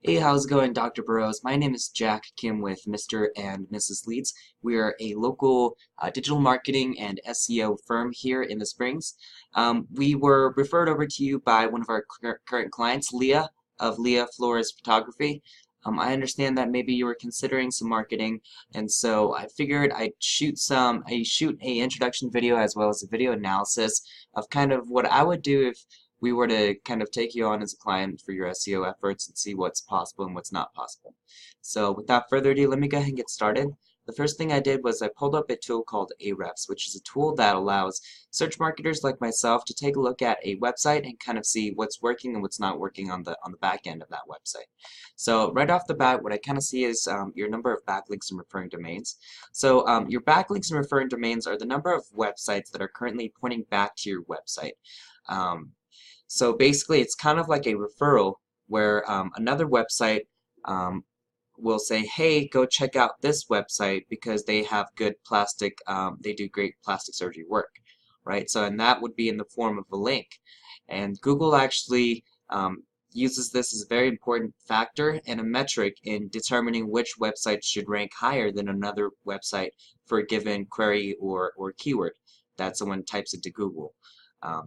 Hey, how's it going, Dr. Burroughs? My name is Jack Kim with Mr. and Mrs. Leeds. We are a local digital marketing and SEO firm here in the Springs. We were referred over to you by one of our current clients, Leah of Leah Flores Photography. I understand that maybe you were considering some marketing, and so I figured I shoot a introduction video as well as a video analysis of kind of what I would do if we were to kind of take you on as a client for your SEO efforts and see what's possible and what's not possible. So without further ado, let me go ahead and get started. The first thing I did was I pulled up a tool called Ahrefs, which is a tool that allows search marketers like myself to take a look at a website and kind of see what's working and what's not working on the back end of that website. So right off the bat, what I kind of see is your number of backlinks and referring domains. So your backlinks and referring domains are the number of websites that are currently pointing back to your website. So basically, it's kind of like a referral where another website will say, hey, go check out this website because they have good they do great plastic surgery work, right? So, and that would be in the form of a link. And Google actually uses this as a very important factor and a metric in determining which website should rank higher than another website for a given query or keyword that someone types into Google.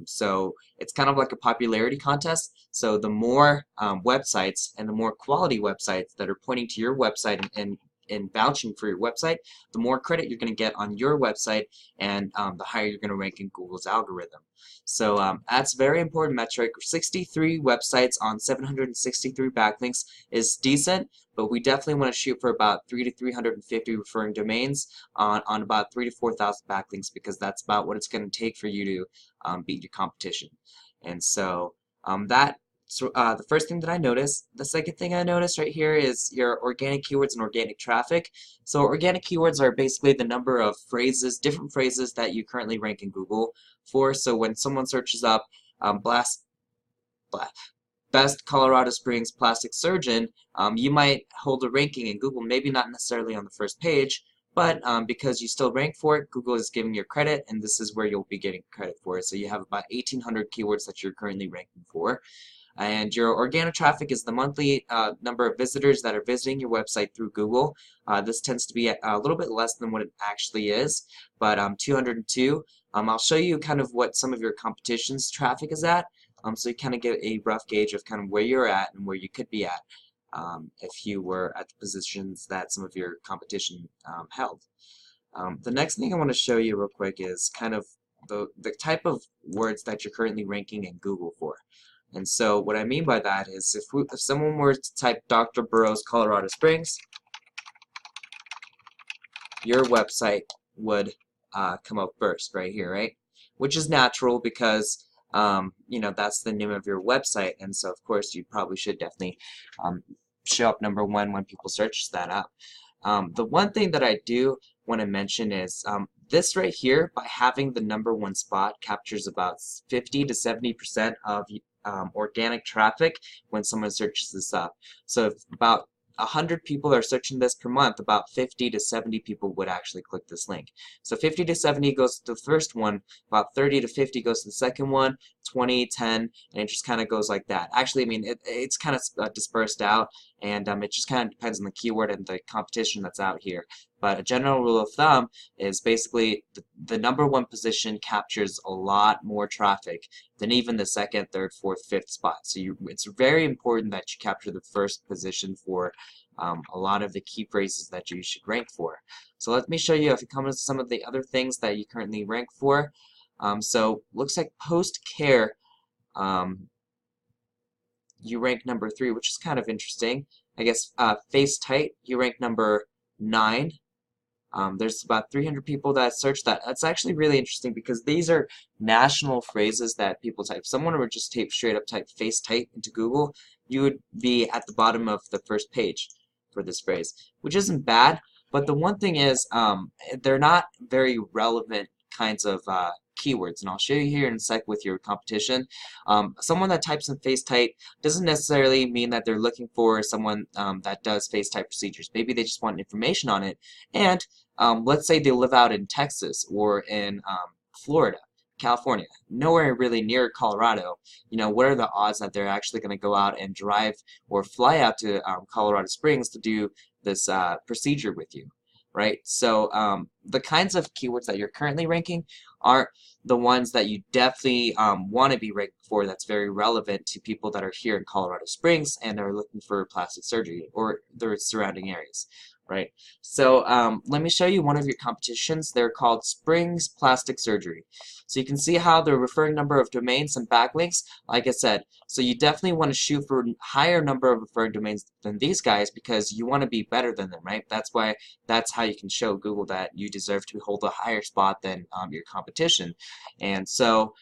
So it's kind of like a popularity contest. So the more websites and the more quality websites that are pointing to your website and vouching for your website, the more credit you're going to get on your website, and the higher you're going to rank in Google's algorithm. So that's a very important metric. 63 websites on 763 backlinks is decent, but we definitely want to shoot for about 3 to 350 referring domains on about 3 to 4,000 backlinks, because that's about what it's going to take for you to beat your competition. And so the first thing that I noticed. The second thing I noticed right here is your organic keywords and organic traffic. So organic keywords are basically the number of phrases, different phrases that you currently rank in Google for. So when someone searches up best Colorado Springs plastic surgeon, you might hold a ranking in Google, maybe not necessarily on the first page, but because you still rank for it, Google is giving you credit, and this is where you'll be getting credit for it. So you have about 1,800 keywords that you're currently ranking for. And your organic traffic is the monthly number of visitors that are visiting your website through Google. This tends to be a little bit less than what it actually is, but 202. I'll show you kind of what some of your competition's traffic is at, so you kind of get a rough gauge of kind of where you're at and where you could be at if you were at the positions that some of your competition held. The next thing I want to show you real quick is kind of the type of words that you're currently ranking in Google for. And so what I mean by that is if someone were to type Dr. Burroughs Colorado Springs, your website would come up first right here, right? Which is natural because you know, that's the name of your website, and so of course you probably should definitely show up number one when people search that up. The one thing that I do want to mention is this right here, by having the number one spot, captures about 50 to 70% of organic traffic when someone searches this up. So if about 100 people are searching this per month, about 50 to 70 people would actually click this link. So 50 to 70 goes to the first one, about 30 to 50 goes to the second one, 20, 10, and it just kind of goes like that. Actually, I mean, it's kind of dispersed out, and it just kind of depends on the keyword and the competition that's out here. But a general rule of thumb is basically the number one position captures a lot more traffic than even the second, third, fourth, fifth spot. So it's very important that you capture the first position for a lot of the key phrases that you should rank for. So let me show you if it comes to some of the other things that you currently rank for. So looks like post-care, you rank number 3, which is kind of interesting. I guess face tight, you rank number 9. There's about 300 people that search that. That's actually really interesting because these are national phrases that people type. If someone were just straight up type face tight into Google, you would be at the bottom of the first page for this phrase, which isn't bad. But the one thing is, they're not very relevant kinds of keywords, and I'll show you here in a sec with your competition. Someone that types in face tight doesn't necessarily mean that they're looking for someone that does face tight procedures. Maybe they just want information on it, and let's say they live out in Texas or in Florida. California, nowhere really near Colorado. What are the odds that they're actually going to go out and drive or fly out to Colorado Springs to do this procedure with you, right? So the kinds of keywords that you're currently ranking aren't the ones that you definitely want to be ranking for. That's very relevant to people that are here in Colorado Springs and are looking for plastic surgery or their surrounding areas, right? So let me show you one of your competitions. They're called Springs Plastic Surgery. So you can see how the referring number of domains and backlinks, like I said, so you definitely want to shoot for a higher number of referring domains than these guys because you want to be better than them, right? That's how you can show Google that you deserve to hold a higher spot than your competition. And so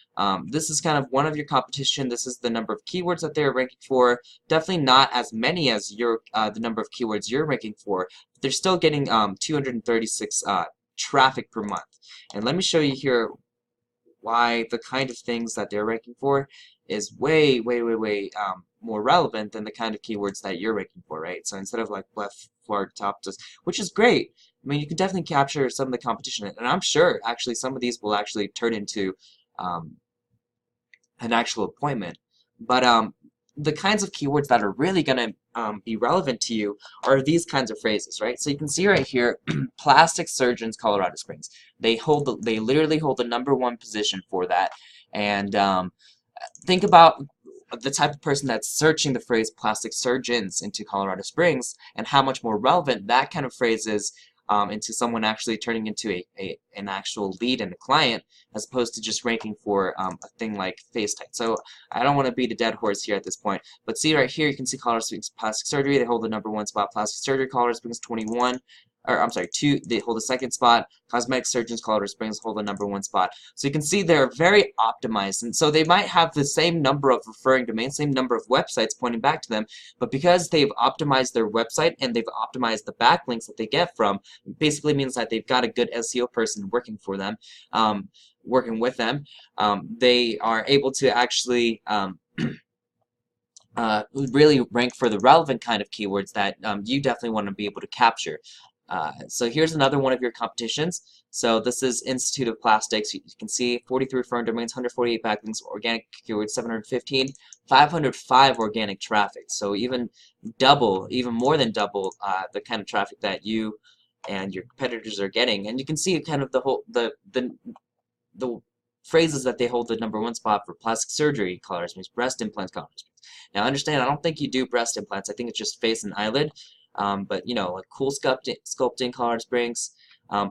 this is kind of one of your competition. This is the number of keywords that they're ranking for. Definitely not as many as the number of keywords you're ranking for. But they're still getting 236 traffic per month. And let me show you here why the kind of things that they're ranking for is way more relevant than the kind of keywords that you're ranking for, right? So instead of like left Florida top, just which is great. I mean, you can definitely capture some of the competition, and I'm sure actually some of these will actually turn into an actual appointment. But the kinds of keywords that are really going to be relevant to you are these kinds of phrases, right? So you can see right here, plastic surgeons, Colorado Springs. They literally hold the #1 position for that. And think about the type of person that's searching the phrase plastic surgeons into Colorado Springs and how much more relevant that kind of phrase is into someone actually turning into an actual lead and a client as opposed to just ranking for a thing like face type. So I don't want to beat a dead horse here at this point, but see right here you can see Colorado Springs plastic surgery. They hold the #1 spot. Plastic surgery, Colorado Springs 21. Or I'm sorry, 2. They hold the 2nd spot. Cosmetic surgeons, Colorado Springs hold the #1 spot. So you can see they're very optimized, and so they might have the same number of referring domains, same number of websites pointing back to them, but because they've optimized their website and they've optimized the backlinks that they get from, it basically means that they've got a good SEO person working for them, working with them. They are able to actually really rank for the relevant kind of keywords that you definitely want to be able to capture. So here's another one of your competitions. So this is Institute of Plastics. You can see 43 referring domains, 148 backlinks, organic keywords 715, 505 organic traffic. So even more than double the kind of traffic that you and your competitors are getting. And you can see kind of the phrases that they hold the #1 spot for plastic surgery, Colorado Springs, breast implants, Colorado Springs. Now understand, I don't think you do breast implants. I think it's just face and eyelid. But like cool sculpting, Colorado Springs,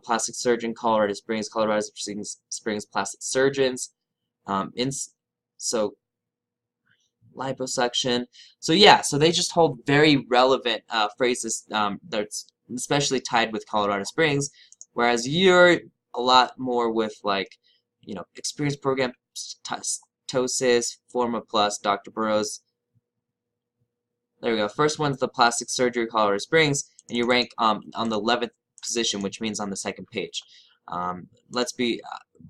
plastic surgeon, Colorado Springs, plastic surgeons, so liposuction. So yeah, so they just hold very relevant phrases that's especially tied with Colorado Springs, whereas you're a lot more with like, experience program, TOSIS, Forma Plus, Dr. Burroughs. There we go. First one's the plastic surgery, Colorado Springs, and you rank on the 11th position, which means on the 2nd page. Let's be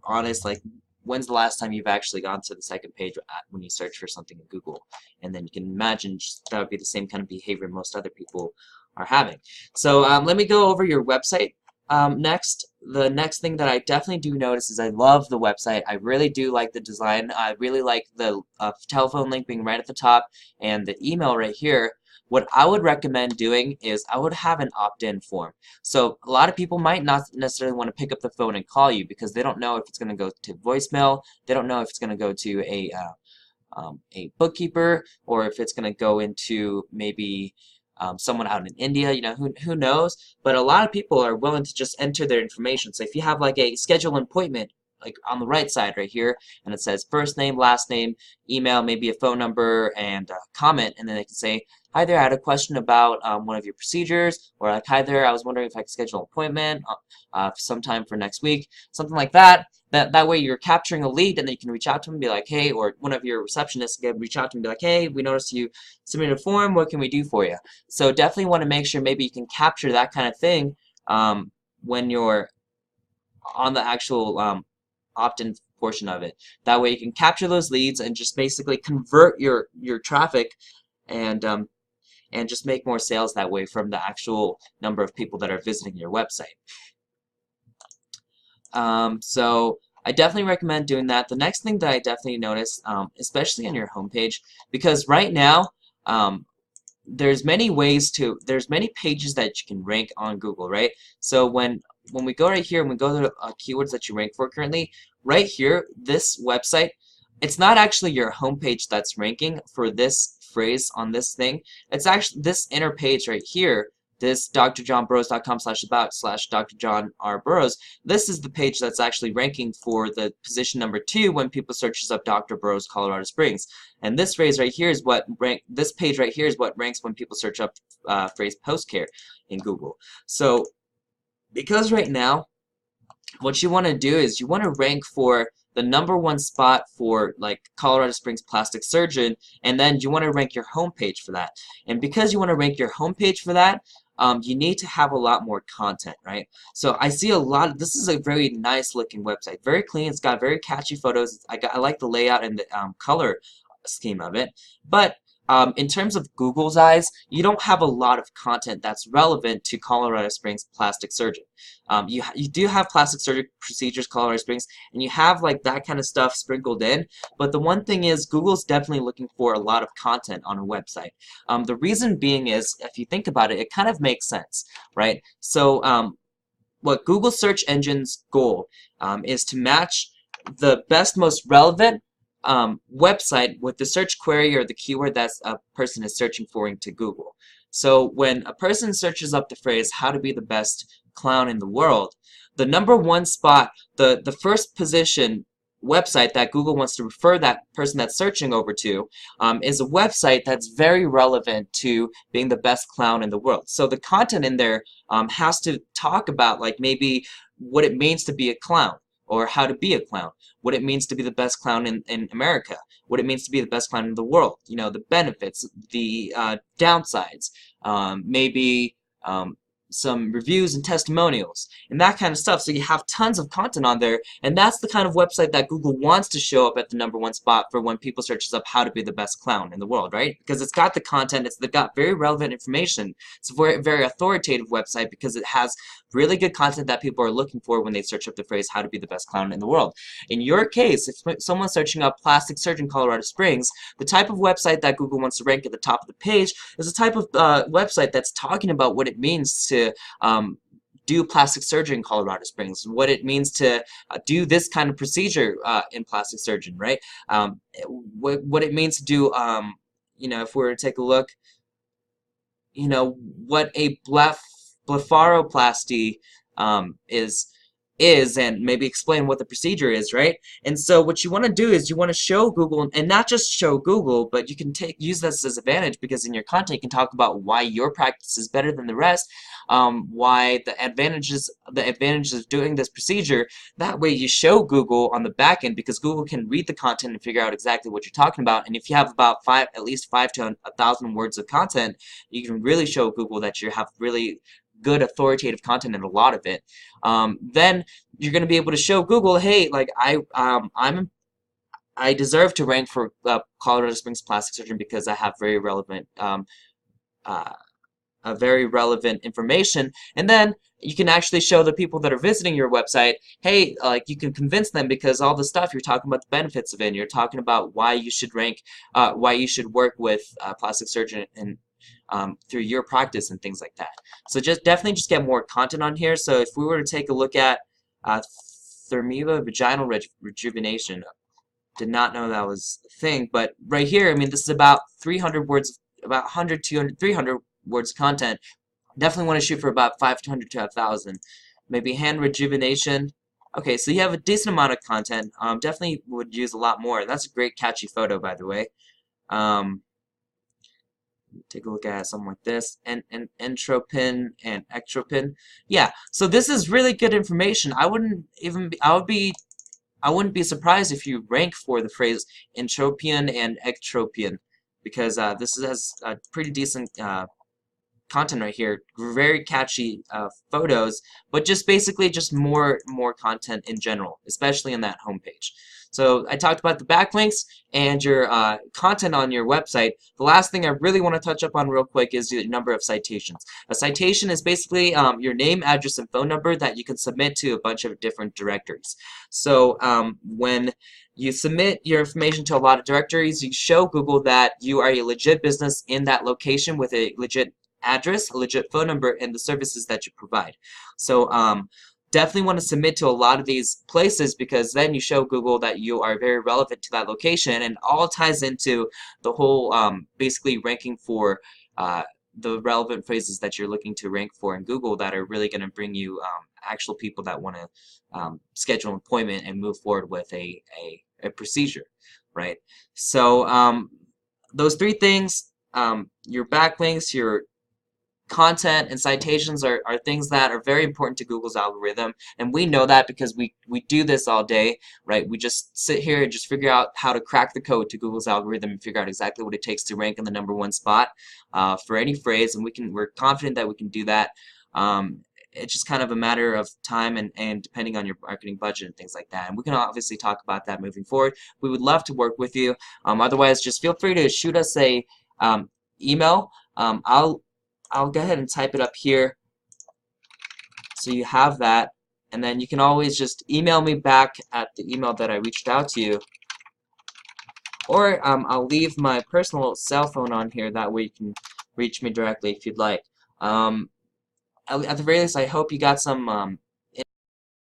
honest, like, when's the last time you've actually gone to the 2nd page when you search for something in Google? And then you can imagine that would be the same kind of behavior most other people are having. So let me go over your website. Next, the next thing that I definitely do notice is I love the website. I really do like the design. I really like the telephone link being right at the top and the email right here. What I would recommend doing is I would have an opt-in form. So a lot of people might not necessarily want to pick up the phone and call you because they don't know if it's going to go to voicemail. They don't know if it's going to go to a bookkeeper or if it's going to go into maybe someone out in India, who knows? But a lot of people are willing to just enter their information. So if you have like a schedule an appointment, like on the right side right here, and it says first name, last name, email, maybe a phone number, and a comment, and then they can say, hi there, I had a question about one of your procedures, or like, hi there, I was wondering if I could schedule an appointment sometime for next week, something like that. That way you're capturing a lead, and then you can reach out to them and be like, hey, or one of your receptionists can reach out to them and be like, hey, we noticed you submitted a form, what can we do for you? So definitely want to make sure maybe you can capture that kind of thing when you're on the actual opt-in portion of it. That way you can capture those leads and just basically convert your traffic and just make more sales that way from the actual number of people that are visiting your website. So I definitely recommend doing that. The next thing that I definitely noticed, especially on your homepage, because right now, um, there's many pages that you can rank on Google, right? So when we go right here and we go to keywords that you rank for currently, right here, this website, it's not actually your homepage that's ranking for this phrase on this thing. It's actually this inner page right here, this drjohnburroughs.com/about/Dr. John R. Burroughs. This is the page that's actually ranking for the position number 2 when people searches up Dr. Burroughs, Colorado Springs. And this phrase right here is what this page right here is what ranks when people search up phrase post care in Google. So because right now, what you want to do is you want to rank for the #1 spot for like Colorado Springs plastic surgeon, and then you want to rank your homepage for that. And because you want to rank your homepage for that, you need to have a lot more content, right? So I see a lot. This is a very nice looking website, very clean. It's got very catchy photos. I like the layout and the color scheme of it, but in terms of Google's eyes, you don't have a lot of content that's relevant to Colorado Springs plastic surgeon. You do have plastic surgery procedures, Colorado Springs, and you have like that kind of stuff sprinkled in. But the one thing is, Google's definitely looking for a lot of content on a website. The reason being is, if you think about it, it kind of makes sense, right? So what Google search engine's goal is to match the best, most relevant website with the search query or the keyword that a person is searching for into Google. So when a person searches up the phrase how to be the best clown in the world, the #1 spot, the first position website that Google wants to refer that person that's searching over to is a website that's very relevant to being the best clown in the world. So the content in there has to talk about like maybe what it means to be a clown, or how to be a clown, what it means to be the best clown in America, what it means to be the best clown in the world, you know, the benefits, the downsides, maybe some reviews and testimonials, and that kind of stuff. So you have tons of content on there, and that's the kind of website that Google wants to show up at the #1 spot for when people searches up how to be the best clown in the world, right? Because it's got the content, it's got very relevant information. It's a very, very authoritative website because it has really good content that people are looking for when they search up the phrase how to be the best clown in the world. In your case, if someone's searching up plastic surgeon Colorado Springs, the type of website that Google wants to rank at the top of the page is a type of website that's talking about what it means to do plastic surgery in Colorado Springs, what it means to do this kind of procedure in plastic surgeon, right? What it means to do, you know, if we were to take a look, you know, what a blepharoplasty is, and maybe explain what the procedure is, right? And so what you want to do is you want to show Google, and not just show Google, but you can use this as advantage, because in your content you can talk about why your practice is better than the rest, why the advantages of doing this procedure. That way you show Google on the back end, because Google can read the content and figure out exactly what you're talking about. And if you have about at least 5 to 1,000 words of content, you can really show Google that you have really good authoritative content, and a lot of it. Then you're going to be able to show Google, hey, like I deserve to rank for Colorado Springs plastic surgeon because I have very relevant information. And then you can actually show the people that are visiting your website, hey, like you can convince them, because all the stuff you're talking about the benefits of it, and you're talking about why you should rank, why you should work with plastic surgeon and through your practice and things like that. So definitely get more content on here. So if we were to take a look at Thermeva vaginal rejuvenation, did not know that was a thing, but right here, I mean, this is about 300 words, about 100, 200, 300 words of content. Definitely want to shoot for about 500 to 1,000. Maybe hand rejuvenation. Okay, so you have a decent amount of content. Definitely would use a lot more. That's a great catchy photo, by the way. Take a look at something like this, and entropin and ectropin. Yeah, so this is really good information. I wouldn't be surprised if you rank for the phrase entropion and ectropion, because this has a pretty decent content right here, very catchy photos, but just basically just more content in general, especially in that homepage. So I talked about the backlinks and your content on your website. The last thing I really want to touch up on real quick is the number of citations. A citation is basically your name, address, and phone number that you can submit to a bunch of different directories. So when you submit your information to a lot of directories, you show Google that you are a legit business in that location with a legit address, a legit phone number, and the services that you provide. So definitely want to submit to a lot of these places, because then you show Google that you are very relevant to that location, and all ties into the whole basically ranking for the relevant phrases that you're looking to rank for in Google that are really going to bring you actual people that want to schedule an appointment and move forward with a procedure, right? So those three things, your backlinks, your content, and citations are things that are very important to Google's algorithm, and we know that because we do this all day, right? We just sit here and just figure out how to crack the code to Google's algorithm and figure out exactly what it takes to rank in the #1 spot for any phrase, and we're confident that we can do that. It's just kind of a matter of time and depending on your marketing budget and things like that. And we can obviously talk about that moving forward. We would love to work with you. Otherwise, just feel free to shoot us a email. I'll go ahead and type it up here so you have that, and then you can always just email me back at the email that I reached out to you, or I'll leave my personal cell phone on here, that way you can reach me directly if you'd like. At the very least, I hope you got some